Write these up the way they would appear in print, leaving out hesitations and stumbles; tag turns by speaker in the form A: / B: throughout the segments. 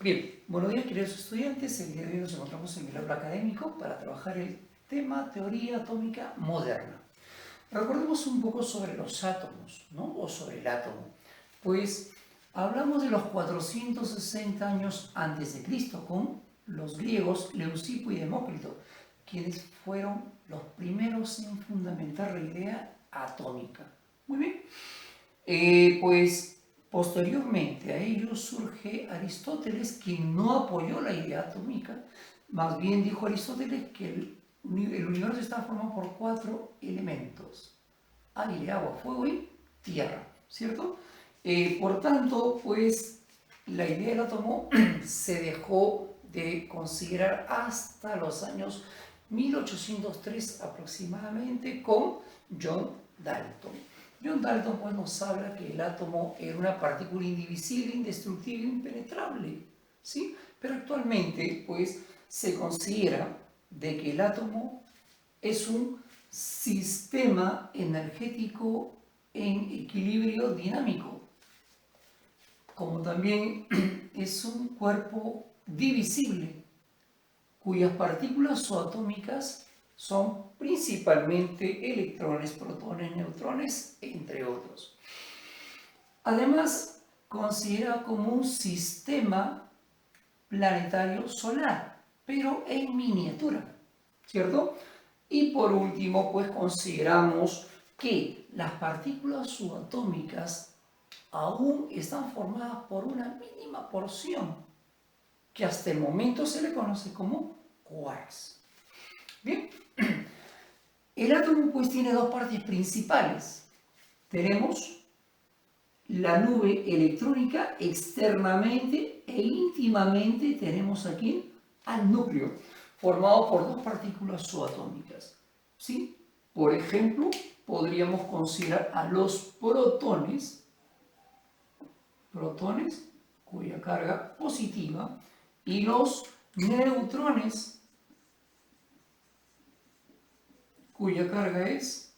A: Bien, buenos días queridos estudiantes. El día de hoy nos encontramos en el aula académico para trabajar el tema teoría atómica moderna. Recordemos un poco sobre los átomos, ¿no? O sobre el átomo. Pues hablamos de los 460 años antes de Cristo con los griegos Leucipo y Demócrito, quienes fueron los primeros en fundamentar la idea atómica. Muy bien. Pues posteriormente a ello surge Aristóteles, quien no apoyó la idea atómica. Más bien dijo Aristóteles que el universo está formado por 4 elementos: aire, agua, fuego y tierra, ¿cierto? Por tanto, pues la idea del átomo se dejó de considerar hasta los años 1803 aproximadamente con John Dalton. John Dalton pues, nos habla que el átomo era una partícula indivisible, indestructible, impenetrable, ¿sí? Pero actualmente pues, se considera de que el átomo es un sistema energético en equilibrio dinámico, como también es un cuerpo divisible, cuyas partículas subatómicas son principalmente electrones, protones, neutrones, entre otros. Además, considera como un sistema planetario solar, pero en miniatura, ¿cierto? Y por último, pues consideramos que las partículas subatómicas aún están formadas por una mínima porción, que hasta el momento se le conoce como quarks. Bien, el átomo pues tiene dos partes principales. Tenemos la nube electrónica externamente e íntimamente tenemos aquí al núcleo, formado por dos partículas subatómicas. ¿Sí? Por ejemplo, podríamos considerar a los protones, cuya carga positiva, y los neutrones, cuya carga es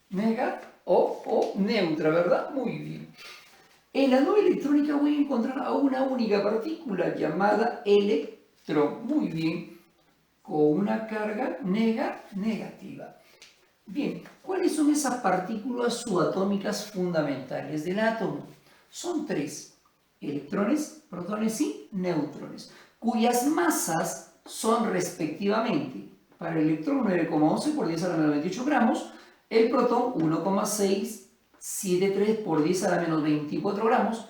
A: negativa o neutra, ¿verdad? Muy bien. En la nube electrónica voy a encontrar a una única partícula llamada electrón. Muy bien. Con una carga negativa. Bien, ¿cuáles son esas partículas subatómicas fundamentales del átomo? Son 3: electrones, protones y neutrones, cuyas masas son respectivamente: para el electrón 9,11 por 10 a la menos 28 gramos, el protón 1,673 por 10 a la menos 24 gramos,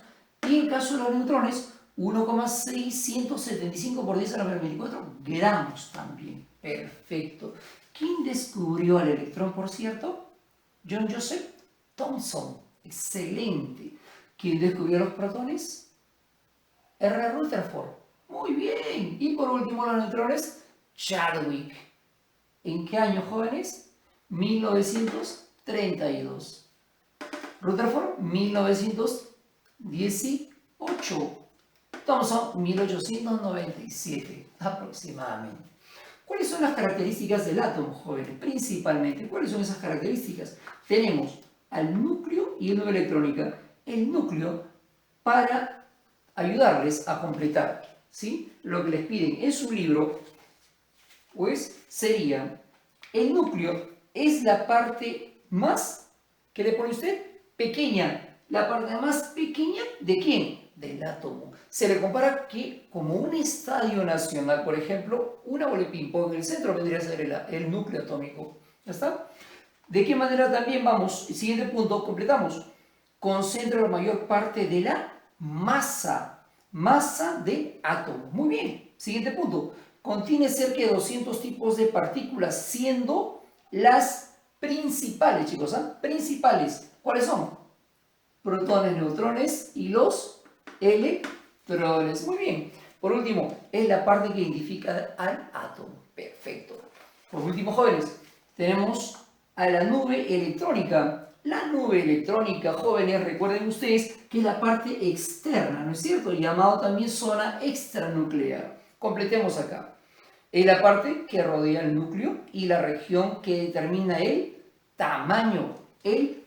A: y en caso de los neutrones 1,675 por 10 a la menos 24 gramos también. Perfecto. ¿Quién descubrió el electrón, por cierto? John Joseph Thomson. Excelente. ¿Quién descubrió los protones? R. Rutherford. Muy bien. Y por último los neutrones, Chadwick. ¿En qué año, jóvenes? 1932. Rutherford, 1918. Thomson, 1897 aproximadamente. ¿Cuáles son las características del átomo, jóvenes? Principalmente, ¿cuáles son esas características? Tenemos al núcleo y el nube electrónica. El núcleo para ayudarles a completar, ¿sí?, lo que les piden en su libro, pues sería: el núcleo es la parte más, ¿qué le pone usted? Pequeña. La parte más pequeña, ¿de quién? Del átomo. Se le compara que como un estadio nacional, por ejemplo, una bola de ping-pong, en el centro vendría a ser el núcleo atómico. ¿Ya está? ¿De qué manera también vamos? Siguiente punto, completamos. Concentra la mayor parte de la masa del átomo. Muy bien. Siguiente punto. Contiene cerca de 200 tipos de partículas, siendo las principales, chicos, principales. ¿Cuáles son? Protones, neutrones y los electrones. Muy bien. Por último, es la parte que identifica al átomo. Perfecto. Por último, jóvenes, tenemos a la nube electrónica. La nube electrónica, jóvenes, recuerden ustedes que es la parte externa, ¿no es cierto? Llamado también zona extranuclear. Completemos acá. Es la parte que rodea el núcleo y la región que determina el tamaño del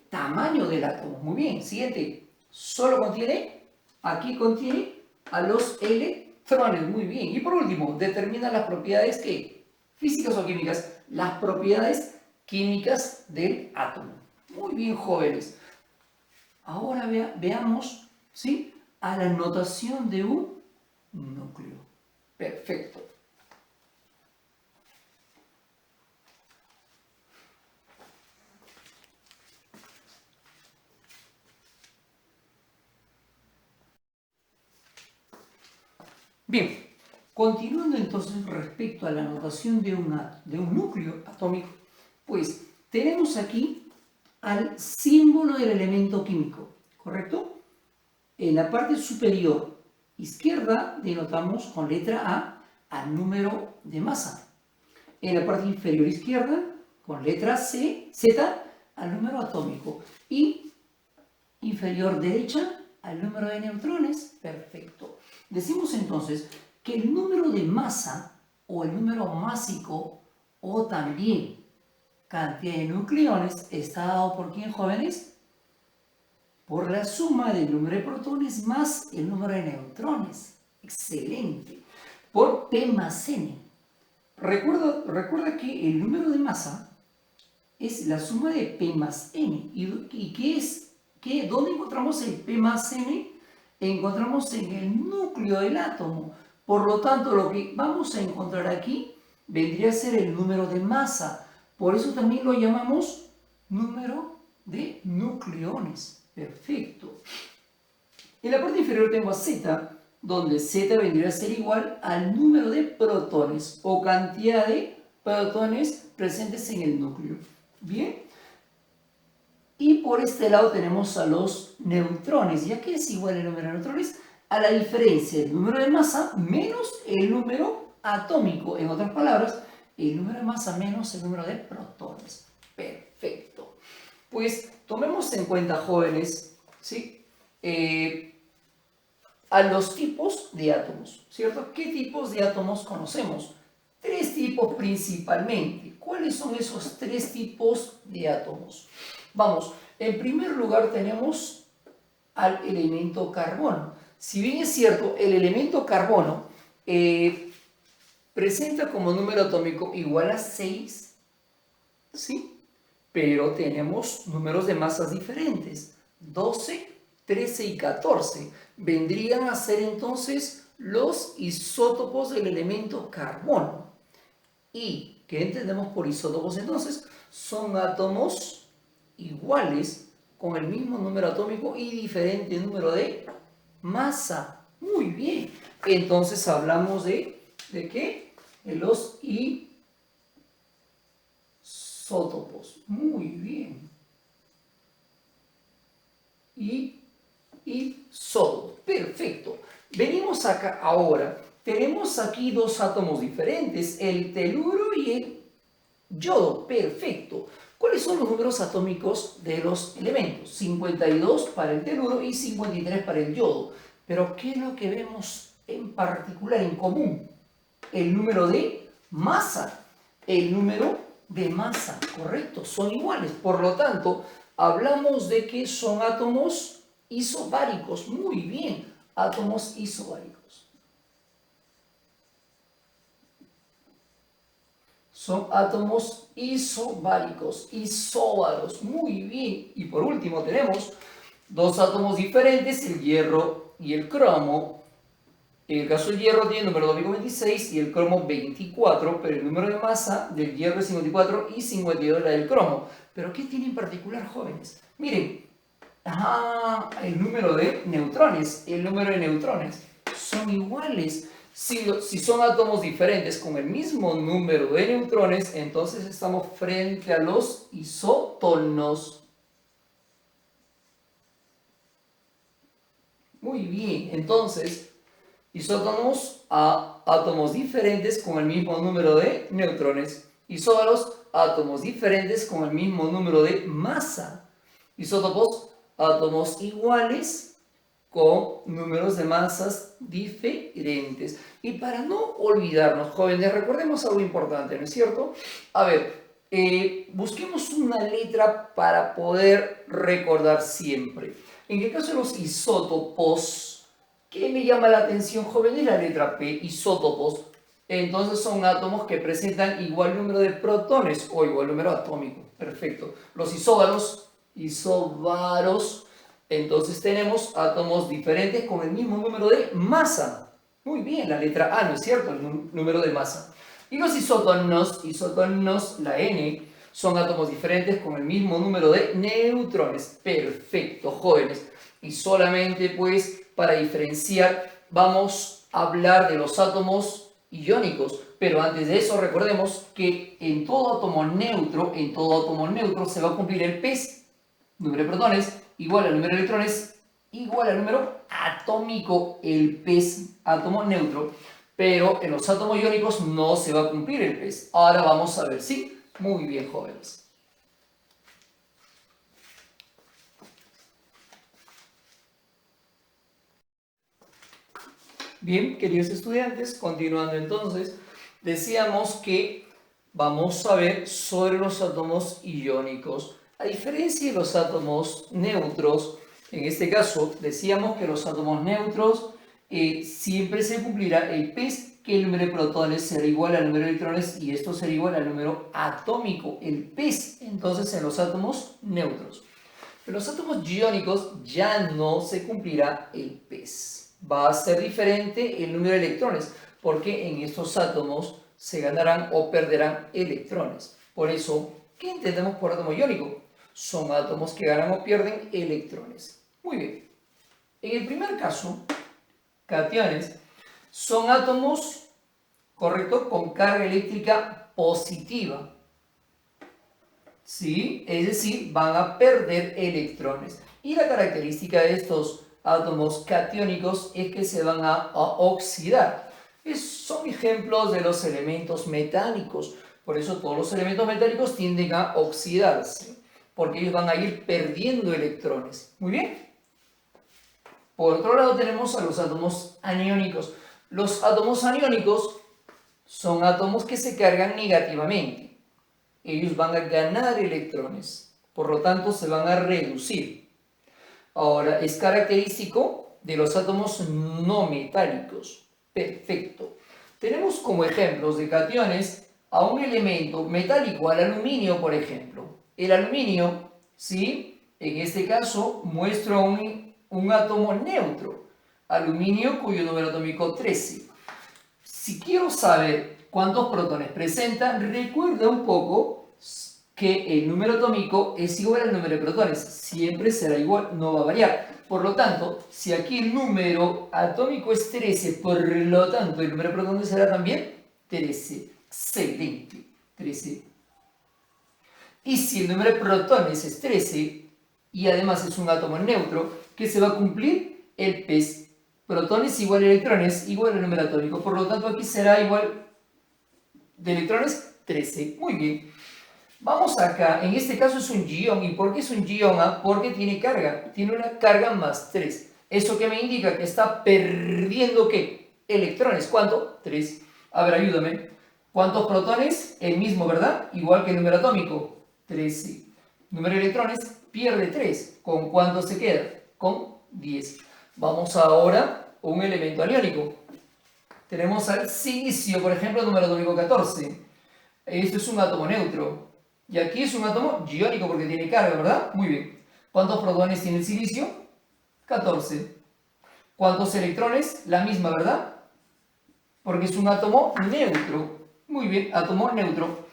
A: átomo. Muy bien, siguiente. Solo contiene, aquí contiene a los electrones. Muy bien. Y por último, determina las propiedades que, físicas o químicas, las propiedades químicas del átomo. Muy bien, jóvenes. Ahora veamos, ¿sí?, a la notación de un núcleo. Perfecto. Bien, continuando entonces respecto a la notación de un núcleo atómico, pues tenemos aquí al símbolo del elemento químico, ¿correcto? En la parte superior izquierda denotamos con letra A al número de masa. En la parte inferior izquierda, con letra Z, al número atómico. Y inferior derecha, al número de neutrones. Perfecto. Decimos entonces que el número de masa o el número másico o también cantidad de nucleones está dado por ¿quién, jóvenes? Por la suma del número de protones más el número de neutrones. Excelente. Por P más N. Recuerda que el número de masa es la suma de P más N. ¿Y qué es? ¿Dónde encontramos el P más N? Encontramos en el núcleo del átomo. Por lo tanto, lo que vamos a encontrar aquí vendría a ser el número de masa. Por eso también lo llamamos número de nucleones. Perfecto. En la parte inferior tengo a Z, donde Z vendría a ser igual al número de protones o cantidad de protones presentes en el núcleo. Bien. Y por este lado tenemos a los neutrones, ya que es igual el número de neutrones a la diferencia del número de masa menos el número atómico. En otras palabras, el número de masa menos el número de protones. Perfecto. Pues tomemos en cuenta, jóvenes, ¿sí?, a los tipos de átomos, ¿cierto? ¿Qué tipos de átomos conocemos? Tres tipos principalmente. ¿Cuáles son esos tres tipos de átomos? Vamos, en primer lugar tenemos al elemento carbono. Si bien es cierto, el elemento carbono presenta como número atómico igual a 6, ¿sí? Pero tenemos números de masas diferentes, 12, 13 y 14. Vendrían a ser entonces los isótopos del elemento carbono. ¿Y qué entendemos por isótopos entonces? Son átomos iguales con el mismo número atómico y diferente número de masa. Muy bien. Entonces hablamos ¿de qué? De los isótopos. Muy bien. Isótopos. Perfecto. Venimos acá ahora. Tenemos aquí dos átomos diferentes, el teluro y el yodo. Perfecto. ¿Cuáles son los números atómicos de los elementos? 52 para el teluro y 53 para el yodo. Pero ¿qué es lo que vemos en particular, en común? El número de masa. El número de masa, correcto, son iguales. Por lo tanto, hablamos de que son átomos isobáricos. Muy bien, átomos isobáricos. Son átomos isobáricos, isóbaros. Muy bien. Y por último tenemos dos átomos diferentes, el hierro y el cromo. En el caso del hierro tiene el número atómico 26 y el cromo 24, pero el número de masa del hierro es 54 y 52 la del cromo. ¿Pero qué tiene en particular, jóvenes? Miren, el número de neutrones. El número de neutrones son iguales. Si son átomos diferentes con el mismo número de neutrones, entonces estamos frente a los isótonos. Muy bien, entonces, isótonos a átomos diferentes con el mismo número de neutrones. Isóbaros, átomos diferentes con el mismo número de masa. Isótopos, átomos iguales con números de masas diferentes. Y para no olvidarnos, jóvenes, recordemos algo importante, ¿no es cierto? A ver, busquemos una letra para poder recordar siempre. En el caso de los isótopos, ¿Qué me llama la atención, jóvenes? La letra P, isótopos. Entonces son átomos que presentan igual número de protones o igual número atómico. Perfecto. Los isóbaros, entonces tenemos átomos diferentes con el mismo número de masa. Muy bien, la letra A, ¿no es cierto? El número de masa. Y los isótonos, la N, son átomos diferentes con el mismo número de neutrones. Perfecto, jóvenes. Y solamente pues para diferenciar vamos a hablar de los átomos iónicos, pero antes de eso recordemos que en todo átomo neutro se va a cumplir el PES, número de protones, igual al número de electrones, igual al número atómico, el PES, átomo neutro, pero en los átomos iónicos no se va a cumplir el PES. Ahora vamos a ver, ¿sí? Muy bien, jóvenes. Bien, queridos estudiantes, continuando entonces, decíamos que vamos a ver sobre los átomos iónicos. A diferencia de los átomos neutros, en este caso decíamos que los átomos neutros siempre se cumplirá el PES, que el número de protones será igual al número de electrones y esto será igual al número atómico, el PES, entonces en los átomos neutros. En los átomos iónicos ya no se cumplirá el PES. Va a ser diferente el número de electrones, porque en estos átomos se ganarán o perderán electrones. Por eso, ¿qué entendemos por átomo iónico? Son átomos que ganan o pierden electrones. Muy bien. En el primer caso, cationes son átomos, correcto, con carga eléctrica positiva. ¿Sí? Es decir, van a perder electrones. Y la característica de estos átomos catiónicos es que se van a oxidar. Son ejemplos de los elementos metálicos. Por eso todos los elementos metálicos tienden a oxidarse, porque ellos van a ir perdiendo electrones. Muy bien. Por otro lado tenemos a los átomos aniónicos. Los átomos aniónicos son átomos que se cargan negativamente. Ellos van a ganar electrones, por lo tanto se van a reducir. Ahora, es característico de los átomos no metálicos. Perfecto. Tenemos como ejemplos de cationes a un elemento metálico, al aluminio, por ejemplo. El aluminio, ¿sí? En este caso, muestra un átomo neutro. Aluminio cuyo número atómico 13. Si quiero saber cuántos protones presenta, recuerda un poco que el número atómico es igual al número de protones. Siempre será igual, no va a variar. Por lo tanto, si aquí el número atómico es 13, por lo tanto el número de protones será también 13. Excelente. 13. Y si el número de protones es 13 y además es un átomo neutro, ¿qué se va a cumplir? El PES. Protones igual a electrones igual al número atómico. Por lo tanto, aquí será igual de electrones 13. Muy bien. Vamos acá. En este caso es un ion. ¿Y por qué es un ion? Porque tiene carga. Tiene una carga más 3. ¿Eso qué me indica? Que está perdiendo ¿qué? Electrones. ¿Cuánto? 3. A ver, ayúdame. ¿Cuántos protones? El mismo, ¿verdad? Igual que el número atómico. 13. Número de electrones pierde 3. ¿Con cuánto se queda? Con 10. Vamos ahora a un elemento aniónico. Tenemos al silicio, por ejemplo, número atómico 14. Esto es un átomo neutro. Y aquí es un átomo iónico porque tiene carga, ¿verdad? Muy bien. ¿Cuántos protones tiene el silicio? 14. ¿Cuántos electrones? La misma, ¿verdad? Porque es un átomo neutro. Muy bien, átomo neutro.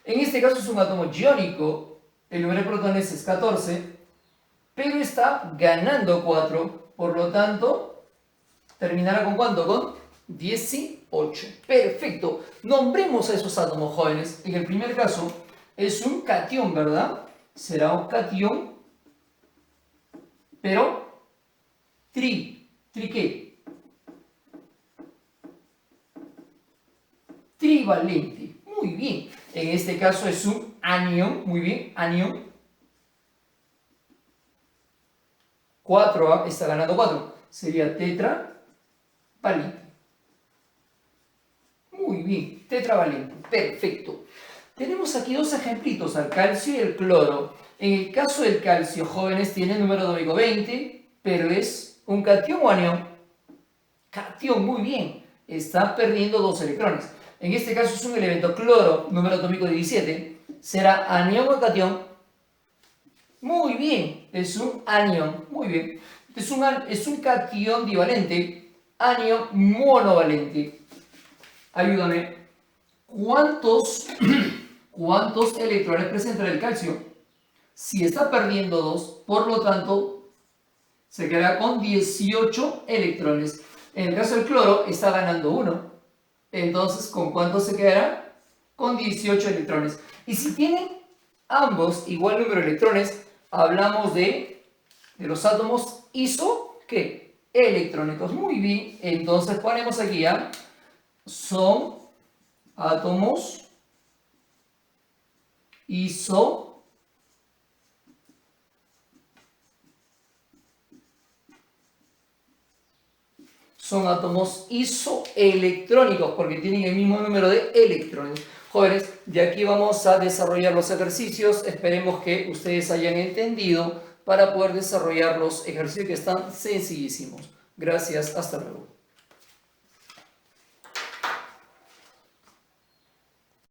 A: En este caso es un átomo iónico. El número de protones es 14, pero está ganando 4. Por lo tanto, terminará con ¿cuánto? Con 18. Perfecto. Nombremos a esos átomos, jóvenes. En el primer caso es un catión, ¿verdad? Será un catión, pero ¿tri qué? Trivalente. Muy bien. En este caso es un anión. Muy bien, anión. 4 está ganando 4. Sería tetravalente. Muy bien, tetravalente. Perfecto. Tenemos aquí dos ejemplitos, al calcio y el cloro. En el caso del calcio, jóvenes, tiene el número atómico 20, pero es un catión o anión. cation, muy bien, está perdiendo 2 electrones. En este caso es un elemento cloro, número atómico 17, será anión o cation. Muy bien, es un anión, muy bien. Es un cation divalente, anión monovalente. Ayúdame. ¿Cuántos electrones presenta el calcio? Si está perdiendo 2, por lo tanto, se queda con 18 electrones. En el caso del cloro, está ganando 1. Entonces, ¿con cuánto se quedará? Con 18 electrones. Y si tienen ambos igual número de electrones, hablamos de los átomos iso, ¿qué? Electrónicos. Muy bien, entonces ponemos aquí ya, son átomos iso son átomos isoelectrónicos porque tienen el mismo número de electrones. Jóvenes, de aquí vamos a desarrollar los ejercicios. Esperemos que ustedes hayan entendido para poder desarrollar los ejercicios que están sencillísimos. Gracias, hasta luego.